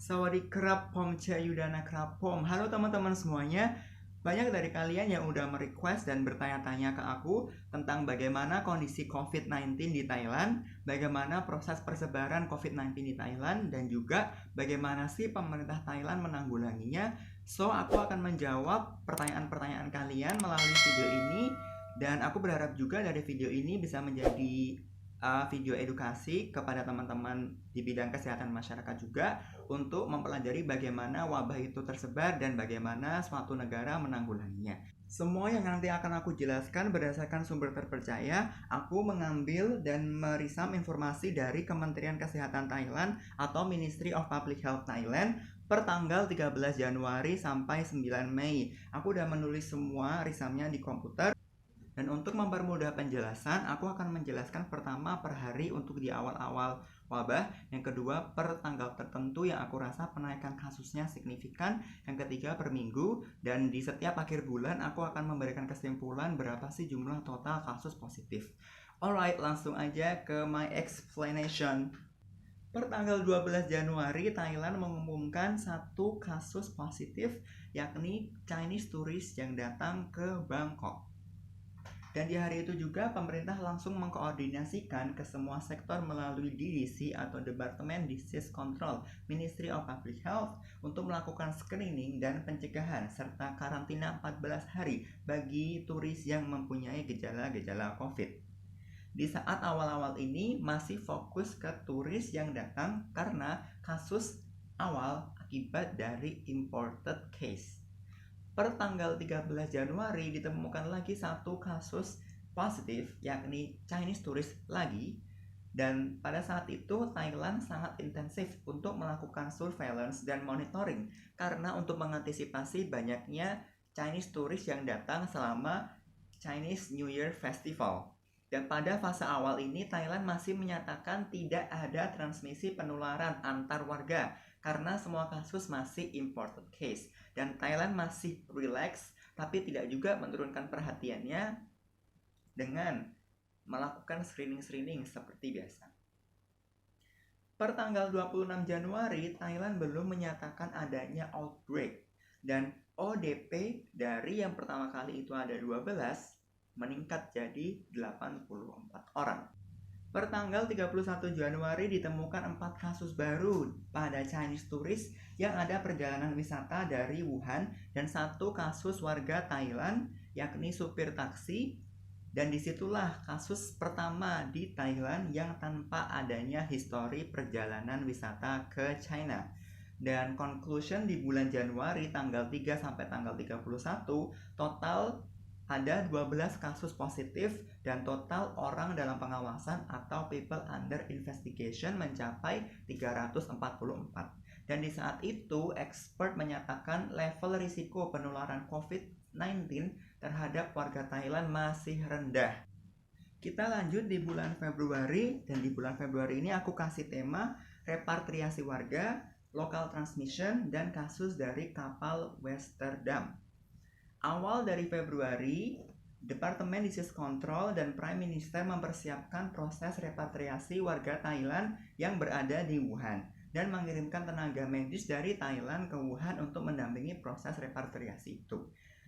Sawadee-krap, Pom Cayudana Krapom. Halo teman-teman semuanya. Banyak dari kalian yang udah merequest dan bertanya-tanya ke aku tentang bagaimana kondisi COVID-19 di Thailand, bagaimana proses persebaran COVID-19 di Thailand, dan juga bagaimana sih pemerintah Thailand menanggulanginya. So, aku akan menjawab pertanyaan-pertanyaan kalian melalui video ini, dan aku berharap juga dari video ini bisa menjadi video edukasi kepada teman-teman di bidang kesehatan masyarakat juga untuk mempelajari bagaimana wabah itu tersebar dan bagaimana suatu negara menanggulanginya. Semua yang nanti akan aku jelaskan berdasarkan sumber terpercaya. Aku mengambil dan merisam informasi dari Kementerian Kesehatan Thailand atau Ministry of Public Health Thailand per tanggal 13 Januari sampai 9 Mei. Aku udah menulis semua risamnya di komputer. Dan untuk mempermudah penjelasan, aku akan menjelaskan pertama per hari untuk di awal-awal wabah, yang kedua per tanggal tertentu yang aku rasa penaikan kasusnya signifikan, yang ketiga per minggu, dan di setiap akhir bulan aku akan memberikan kesimpulan berapa sih jumlah total kasus positif. Alright, langsung aja ke my explanation. Per tanggal 12 Januari, Thailand mengumumkan satu kasus positif, yakni Chinese tourist yang datang ke Bangkok. Dan di hari itu juga pemerintah langsung mengkoordinasikan ke semua sektor melalui DDC atau Departemen Disease Control, Ministry of Public Health untuk melakukan screening dan pencegahan serta karantina 14 hari bagi turis yang mempunyai gejala-gejala COVID. Di saat awal-awal ini masih fokus ke turis yang datang karena kasus awal akibat dari imported case. Per tanggal 13 Januari ditemukan lagi satu kasus positif, yakni Chinese tourist lagi. Dan pada saat itu Thailand sangat intensif untuk melakukan surveillance dan monitoring karena untuk mengantisipasi banyaknya Chinese tourist yang datang selama Chinese New Year Festival. Dan pada fase awal ini Thailand masih menyatakan tidak ada transmisi penularan antar warga karena semua kasus masih imported case. Dan Thailand masih relax tapi tidak juga menurunkan perhatiannya dengan melakukan screening seperti biasa. Per tanggal 26 Januari, Thailand belum menyatakan adanya outbreak. Dan ODP dari yang pertama kali itu ada 12, meningkat jadi 84 orang. Per tanggal 31 Januari ditemukan 4 kasus baru pada Chinese tourist yang ada perjalanan wisata dari Wuhan dan 1 kasus warga Thailand yakni supir taksi, dan disitulah kasus pertama di Thailand yang tanpa adanya histori perjalanan wisata ke China. Dan conclusion di bulan Januari tanggal 3 sampai tanggal 31 total ada 12 kasus positif dan total orang dalam pengawasan atau people under investigation mencapai 344. Dan di saat itu, expert menyatakan level risiko penularan COVID-19 terhadap warga Thailand masih rendah. Kita lanjut di bulan Februari, dan di bulan Februari ini aku kasih tema repatriasi warga, local transmission, dan kasus dari kapal Westerdam. Awal dari Februari, Departemen Disease Control dan Prime Minister mempersiapkan proses repatriasi warga Thailand yang berada di Wuhan dan mengirimkan tenaga medis dari Thailand ke Wuhan untuk mendampingi proses repatriasi itu.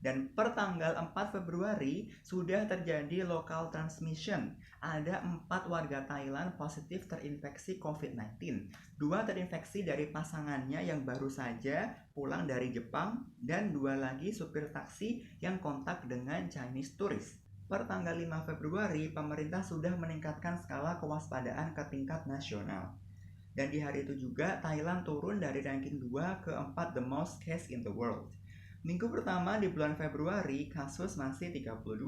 Dan per tanggal 4 Februari sudah terjadi local transmission. Ada 4 warga Thailand positif terinfeksi COVID-19. 2 terinfeksi dari pasangannya yang baru saja pulang dari Jepang, dan 2 lagi supir taksi yang kontak dengan Chinese tourist. Per tanggal 5 Februari, pemerintah sudah meningkatkan skala kewaspadaan ke tingkat nasional. Dan di hari itu juga Thailand turun dari ranking 2 ke 4 the most case in the world. Minggu pertama di bulan Februari kasus masih 32,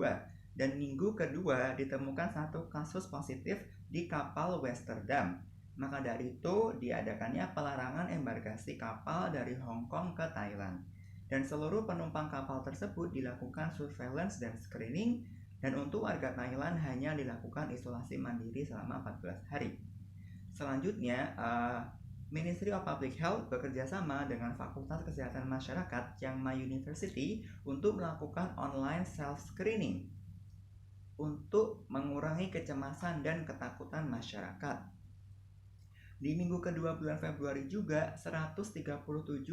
dan minggu kedua ditemukan 1 kasus positif di kapal Westerdam. Maka dari itu diadakannya pelarangan embarkasi kapal dari Hong Kong ke Thailand. Dan seluruh penumpang kapal tersebut dilakukan surveillance dan screening, dan untuk warga Thailand hanya dilakukan isolasi mandiri selama 14 hari. Selanjutnya, Ministry of Public Health bekerjasama dengan Fakultas Kesehatan Masyarakat Chiang Mai University untuk melakukan online self-screening untuk mengurangi kecemasan dan ketakutan masyarakat. Di minggu kedua bulan Februari juga 137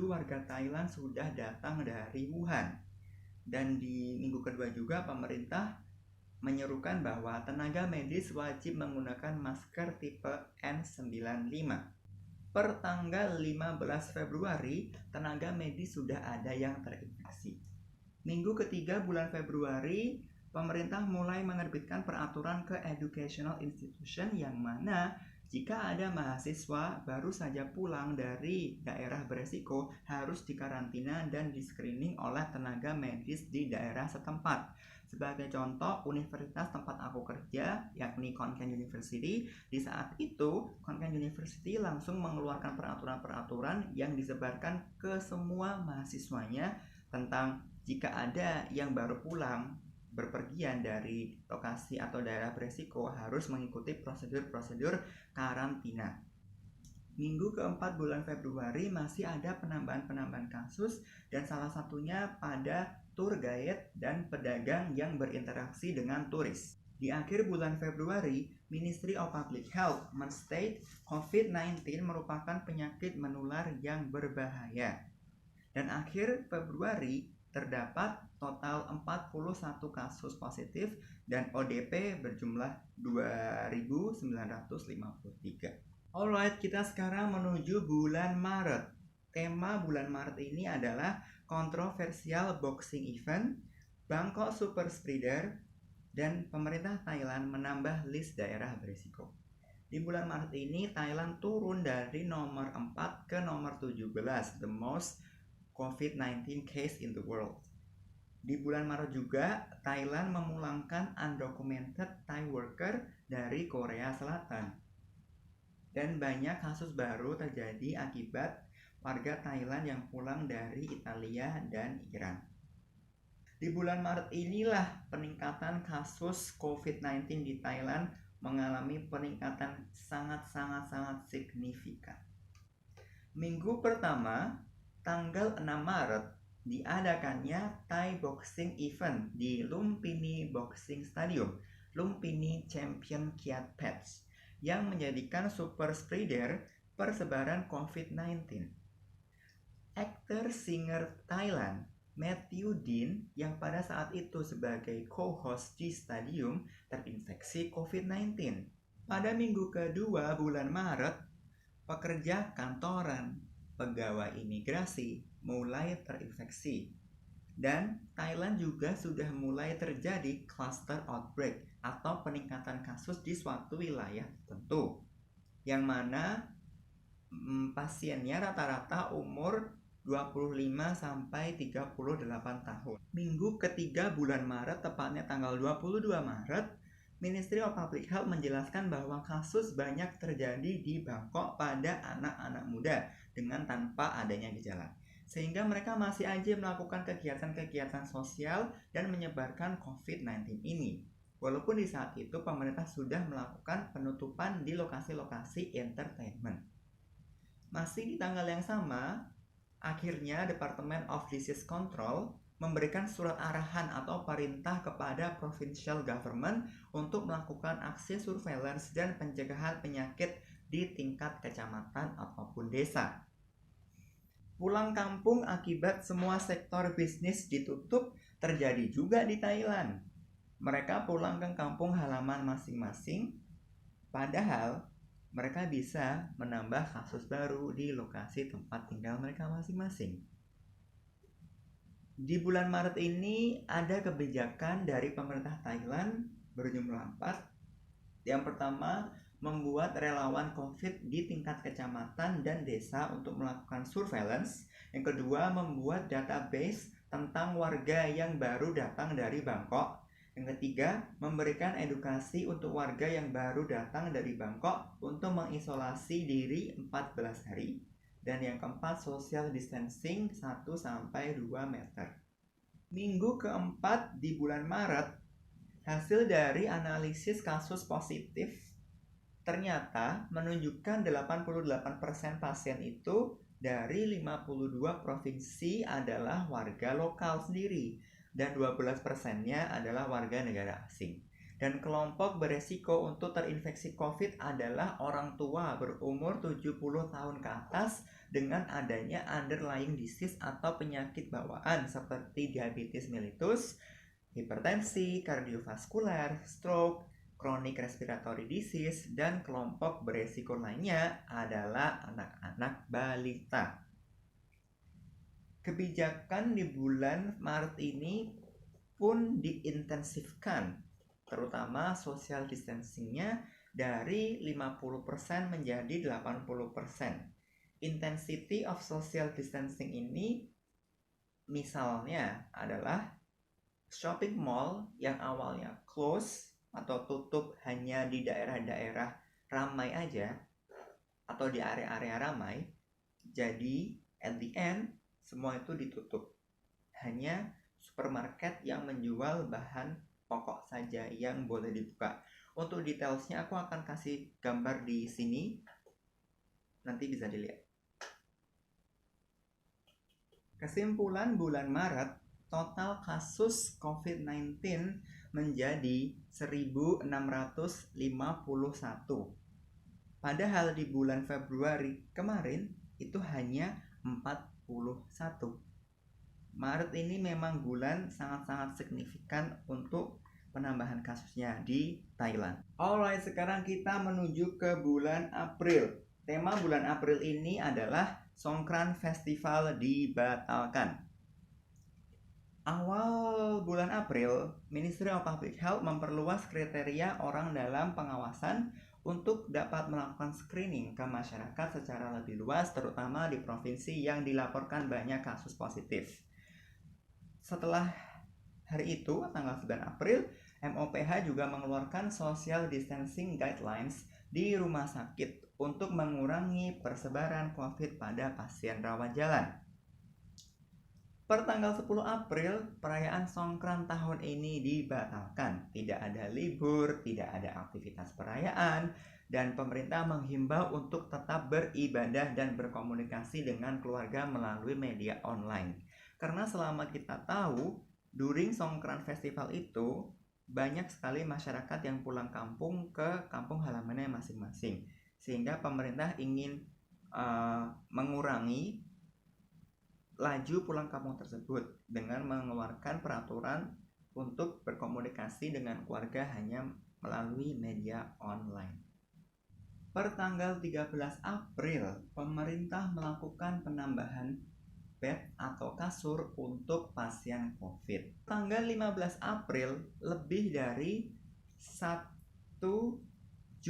warga Thailand sudah datang dari Wuhan. Dan di minggu kedua juga pemerintah menyerukan bahwa tenaga medis wajib menggunakan masker tipe N95. Per tanggal 15 Februari, tenaga medis sudah ada yang terinfeksi. Minggu ketiga bulan Februari, pemerintah mulai menerbitkan peraturan ke educational institution yang mana jika ada mahasiswa baru saja pulang dari daerah beresiko harus dikarantina dan di-screening oleh tenaga medis di daerah setempat. Sebagai contoh, universitas tempat aku kerja, yakni Konkan University, di saat itu Konkan University langsung mengeluarkan peraturan-peraturan yang disebarkan ke semua mahasiswanya tentang jika ada yang baru pulang berpergian dari lokasi atau daerah beresiko harus mengikuti prosedur-prosedur karantina. Minggu keempat bulan Februari masih ada penambahan kasus dan salah satunya pada tour guide dan pedagang yang berinteraksi dengan turis. Di akhir bulan Februari, Ministry of Public Health menstate COVID-19 merupakan penyakit menular yang berbahaya. Dan akhir Februari terdapat total 41 kasus positif dan ODP berjumlah 2.953. Alright, kita sekarang menuju bulan Maret. Tema bulan Maret ini adalah kontroversial boxing event, Bangkok Super Spreader, dan pemerintah Thailand menambah list daerah berisiko. Di bulan Maret ini, Thailand turun dari nomor 4 ke nomor 17, the most COVID-19 case in the world. Di bulan Maret juga, Thailand memulangkan undocumented Thai worker dari Korea Selatan. Dan banyak kasus baru terjadi akibat warga Thailand yang pulang dari Italia dan Iran. Di bulan Maret inilah peningkatan kasus COVID-19 di Thailand mengalami peningkatan sangat signifikan. Minggu pertama, tanggal 6 Maret, diadakannya Thai Boxing Event di Lumpini Boxing Stadium, Lumpini Champion Kiat Pets, yang menjadikan super spreader persebaran COVID-19. Aktor singer Thailand, Matthew Dean, yang pada saat itu sebagai co-host di stadium, terinfeksi COVID-19. Pada minggu kedua bulan Maret, pekerja kantoran, pegawai imigrasi mulai terinfeksi. Dan Thailand juga sudah mulai terjadi cluster outbreak atau peningkatan kasus di suatu wilayah tertentu, yang mana pasiennya rata-rata umur 25 sampai 38 tahun. Minggu ketiga bulan Maret, tepatnya tanggal 22 Maret, Ministry of Public Health menjelaskan bahwa kasus banyak terjadi di Bangkok pada anak-anak muda dengan tanpa adanya gejala. Sehingga mereka masih aja melakukan kegiatan-kegiatan sosial dan menyebarkan COVID-19 ini. Walaupun di saat itu pemerintah sudah melakukan penutupan di lokasi-lokasi entertainment. Masih di tanggal yang sama, akhirnya Department of Disease Control memberikan surat arahan atau perintah kepada provincial government untuk melakukan aksi surveillance dan pencegahan penyakit di tingkat kecamatan ataupun desa. Pulang kampung akibat semua sektor bisnis ditutup terjadi juga di Thailand. Mereka pulang ke kampung halaman masing-masing, padahal mereka bisa menambah kasus baru di lokasi tempat tinggal mereka masing-masing. Di bulan Maret ini ada kebijakan dari pemerintah Thailand berjumlah 4. Yang pertama, membuat relawan COVID di tingkat kecamatan dan desa untuk melakukan surveillance. Yang kedua, membuat database tentang warga yang baru datang dari Bangkok. Yang ketiga, memberikan edukasi untuk warga yang baru datang dari Bangkok untuk mengisolasi diri 14 hari. Dan yang keempat, social distancing 1-2 meter. Minggu keempat di bulan Maret, hasil dari analisis kasus positif ternyata menunjukkan 88% pasien itu dari 52 provinsi adalah warga lokal sendiri dan 12%-nya adalah warga negara asing. Dan kelompok beresiko untuk terinfeksi COVID adalah orang tua berumur 70 tahun ke atas dengan adanya underlying disease atau penyakit bawaan seperti diabetes mellitus, hipertensi, kardiovaskular, stroke, chronic respiratory disease, dan kelompok beresiko lainnya adalah anak-anak balita. Kebijakan di bulan Maret ini pun diintensifkan, terutama social distancingnya dari 50% menjadi 80%. Intensity of social distancing ini misalnya adalah shopping mall yang awalnya close atau tutup hanya di daerah-daerah ramai aja atau di area-area ramai, jadi at the end semua itu ditutup. Hanya supermarket yang menjual bahan pokok saja yang boleh dibuka. Untuk detailsnya aku akan kasih gambar di sini, nanti bisa dilihat. Kesimpulan bulan Maret, total kasus COVID-19 menjadi 1.651. Padahal di bulan Februari kemarin itu hanya 41. Maret ini memang bulan sangat-sangat signifikan untuk penambahan kasusnya di Thailand. Alright, sekarang kita menuju ke bulan April. Tema bulan April ini adalah Songkran Festival dibatalkan. Awal bulan April, Ministry of Public Health memperluas kriteria orang dalam pengawasan untuk dapat melakukan screening ke masyarakat secara lebih luas, terutama di provinsi yang dilaporkan banyak kasus positif. Setelah hari itu, tanggal 9 April, MOPH juga mengeluarkan social distancing guidelines di rumah sakit untuk mengurangi persebaran COVID pada pasien rawat jalan. Per tanggal 10 April, perayaan Songkran tahun ini dibatalkan. Tidak ada libur, tidak ada aktivitas perayaan, dan pemerintah menghimbau untuk tetap beribadah dan berkomunikasi dengan keluarga melalui media online. Karena selama kita tahu, during Songkran Festival itu, banyak sekali masyarakat yang pulang kampung ke kampung halamannya masing-masing. Sehingga pemerintah ingin mengurangi laju pulang kampung tersebut dengan mengeluarkan peraturan untuk berkomunikasi dengan keluarga hanya melalui media online. Per tanggal 13 April, pemerintah melakukan penambahan bed atau kasur untuk pasien COVID. Tanggal 15 April, lebih dari 1.040.000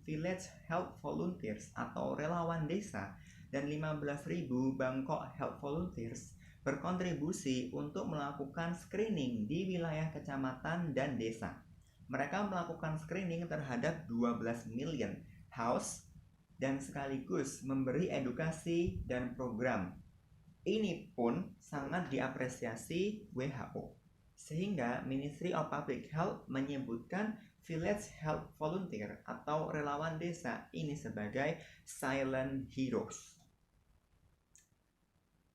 village health volunteers atau relawan desa dan 15.000 Bangkok Health Volunteers berkontribusi untuk melakukan screening di wilayah kecamatan dan desa. Mereka melakukan screening terhadap 12 million house dan sekaligus memberi edukasi dan program. Ini pun sangat diapresiasi WHO. Sehingga Ministry of Public Health menyebutkan Village Health Volunteer atau relawan desa ini sebagai silent heroes.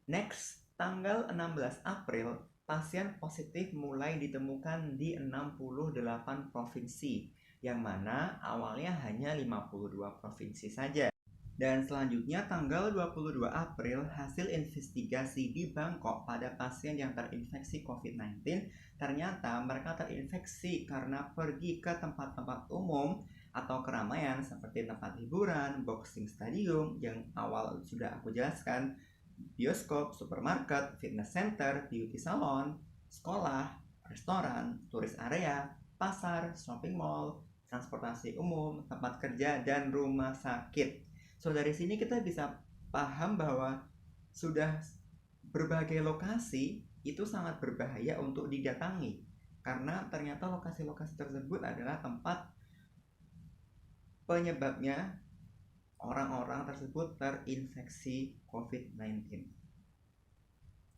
Next, tanggal 16 April, pasien positif mulai ditemukan di 68 provinsi, yang mana awalnya hanya 52 provinsi saja. Dan selanjutnya tanggal 22 April, hasil investigasi di Bangkok pada pasien yang terinfeksi COVID-19, ternyata mereka terinfeksi karena pergi ke tempat-tempat umum atau keramaian seperti tempat hiburan, boxing stadium yang awal sudah aku jelaskan, bioskop, supermarket, fitness center, beauty salon, sekolah, restoran, turis area, pasar, shopping mall, transportasi umum, tempat kerja, dan rumah sakit. So dari sini kita bisa paham bahwa sudah berbagai lokasi itu sangat berbahaya untuk didatangi, karena ternyata lokasi-lokasi tersebut adalah tempat penyebabnya orang-orang tersebut terinfeksi COVID-19.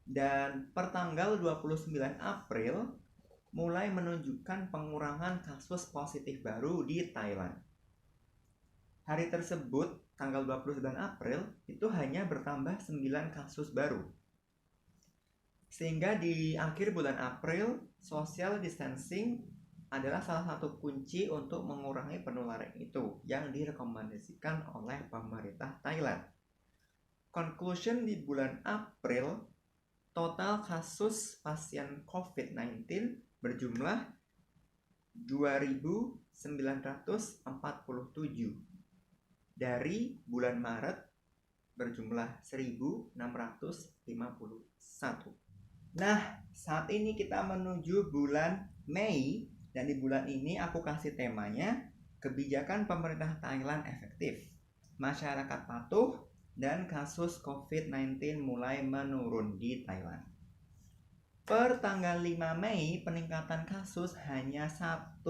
Dan per tanggal 29 April mulai menunjukkan pengurangan kasus positif baru di Thailand. Hari tersebut, tanggal 29 April, itu hanya bertambah 9 kasus baru. Sehingga di akhir bulan April, social distancing adalah salah satu kunci untuk mengurangi penularan itu yang direkomendasikan oleh pemerintah Thailand. Conclusion di bulan April, total kasus pasien COVID-19 berjumlah 2.947. Dari bulan Maret berjumlah 1.651. Nah, saat ini kita menuju bulan Mei, dan di bulan ini aku kasih temanya kebijakan pemerintah Thailand efektif, masyarakat patuh, dan kasus COVID-19 mulai menurun di Thailand. Per tanggal 5 Mei peningkatan kasus hanya 1.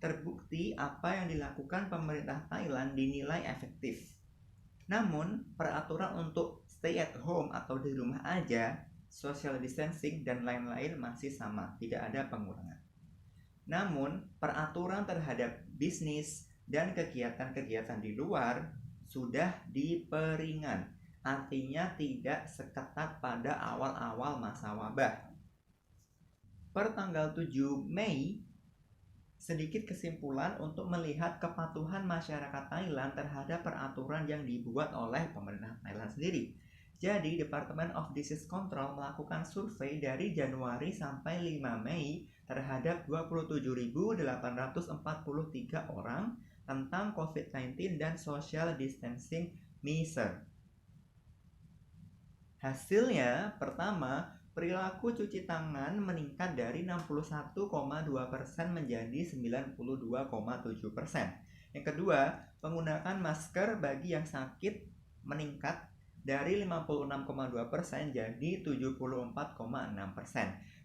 Terbukti apa yang dilakukan pemerintah Thailand dinilai efektif. Namun, peraturan untuk stay at home atau di rumah aja, social distancing, dan lain-lain masih sama, tidak ada pengurangan. Namun, peraturan terhadap bisnis dan kegiatan-kegiatan di luar sudah diperingan, artinya tidak seketat pada awal-awal masa wabah. Per tanggal 7 Mei, sedikit kesimpulan untuk melihat kepatuhan masyarakat Thailand terhadap peraturan yang dibuat oleh pemerintah Thailand sendiri. Jadi, Department of Disease Control melakukan survei dari Januari sampai 5 Mei terhadap 27.843 orang tentang COVID-19 dan social distancing measure. Hasilnya, pertama, perilaku cuci tangan meningkat dari 61,2% menjadi 92,7%. Yang kedua, penggunaan masker bagi yang sakit meningkat dari 56,2% jadi 74,6%.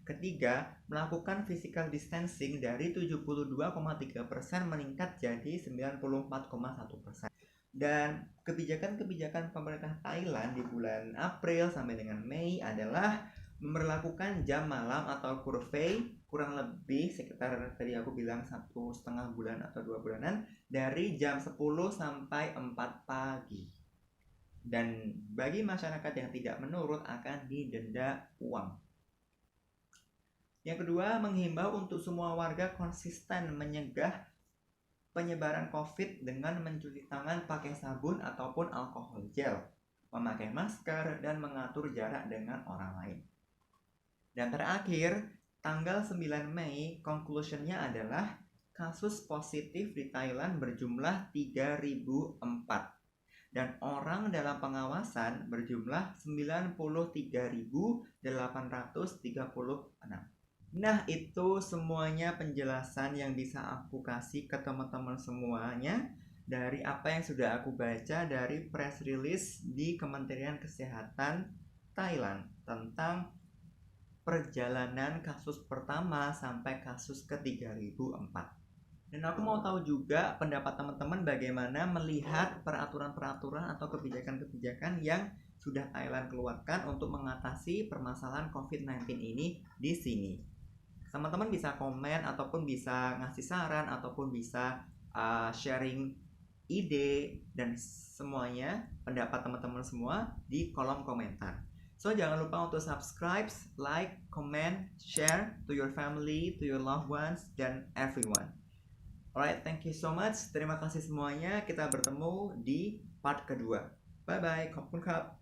Ketiga, melakukan physical distancing dari 72,3% meningkat jadi 94,1%. Dan kebijakan-kebijakan pemerintah Thailand di bulan April sampai dengan Mei adalah memperlakukan jam malam atau kurvey kurang lebih sekitar tadi aku bilang 1,5 bulan atau 2 bulanan dari jam 10 sampai 4 pagi. Dan bagi masyarakat yang tidak menurut akan didenda uang. Yang kedua, menghimbau untuk semua warga konsisten menyegah penyebaran COVID dengan mencuci tangan pakai sabun ataupun alkohol gel, memakai masker, dan mengatur jarak dengan orang lain. Dan terakhir, tanggal 9 Mei, conclusionnya adalah kasus positif di Thailand berjumlah 3.004 dan orang dalam pengawasan berjumlah 93.836. Nah, itu semuanya penjelasan yang bisa aku kasih ke teman-teman semuanya dari apa yang sudah aku baca dari press release di Kementerian Kesehatan Thailand tentang perjalanan kasus pertama sampai kasus ke 3.004. Dan aku mau tahu juga pendapat teman-teman bagaimana melihat peraturan-peraturan atau kebijakan-kebijakan yang sudah Thailand keluarkan untuk mengatasi permasalahan COVID-19 ini di sini. Teman-teman bisa komen ataupun bisa ngasih saran ataupun bisa sharing ide dan semuanya pendapat teman-teman semua di kolom komentar. So jangan lupa untuk subscribe, like, comment, share to your family, to your loved ones, dan everyone. Alright, thank you so much. Terima kasih semuanya. Kita bertemu di part kedua. Bye bye. ขอบคุณครับ